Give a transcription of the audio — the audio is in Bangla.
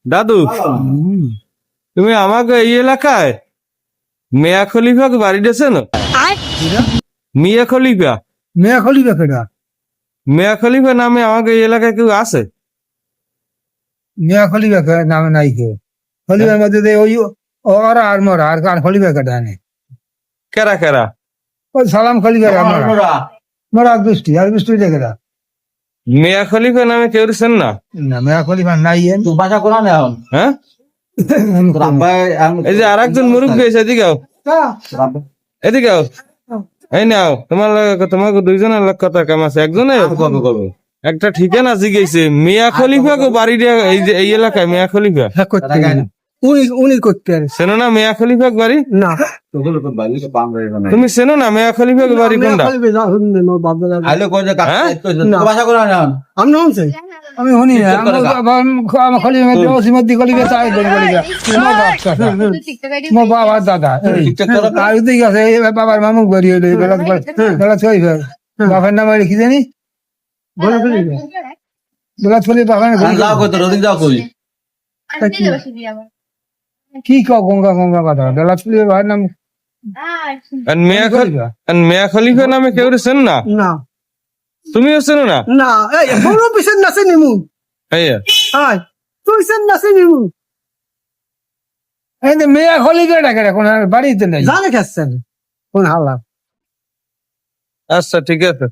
দাদু তুমি আমাকে এই এলাকায় মিয়া খলিফাকে বাড়ি দিয়েছেন? মিয়া খলিফা মেয়া খলিফা কেডা? মিয়া খলিফা নামে আমাকে এই এলাকায় কেউ আছে? মেয়া খলিফা নামে নাই কেউ। খলিফার মধ্যে যে ওই ওরা আর মরা আর কার খলিফা কেডা নেই। কেরা কেরা? ওই সালাম খলিফা মরা দৃষ্টি আর দৃষ্টি কেডা? মিয়া খলিফা নামে কেউ দিচ্ছেন না? না মেয়া খলিফা নাই এন। বাসা কোনা না এখন হ্যাঁ, এই যে আর একজন মুরব্বী এসে এদিকেও, এদিকেও, এই নাও তোমাকে দুইজনের লোক কথা কাম আছে। একজনে একটা ঠিকানা জিগেছে মিয়া খলিফা গো বাড়ি দিয়া, এই যে এই এলাকায় মিয়া খলিফা উনি করতে পারে চেনো না? মিয়া খলিফা বাড়ি না। তুমি চেনো না মিয়া খলিফা বাড়ি কোনটা? বাসা কোনা না আমি শুনছি, আমি শুনি না। আমার খলিফা মধ্যে ওসিমদ্দি খলিফা চাই খলিফা আমার বাবার দাদা আর ঠিক আছে। বাবার মামুক বাড়ি হইলো বেলা ছয় ফের বাবার নাম কি জানি বেলা ছলি বাবার যাও কই তো রোদিন যাও কই কি ক গঙ্গা গঙ্গা কথা বেলা ছলি বাবার নাম আর মিয়া খলিফা নামে কেউ চেন না? না তুমিও চেনো না? না এই বড় পিছন নাছে নিমু এই হাই তুই সেন নাছে নিমু এই যে মেয়া খলিফা ডাকে কোন বাড়িতে নাই জানে খাচ্ছেন কোন হালা। আচ্ছা ঠিক আছে।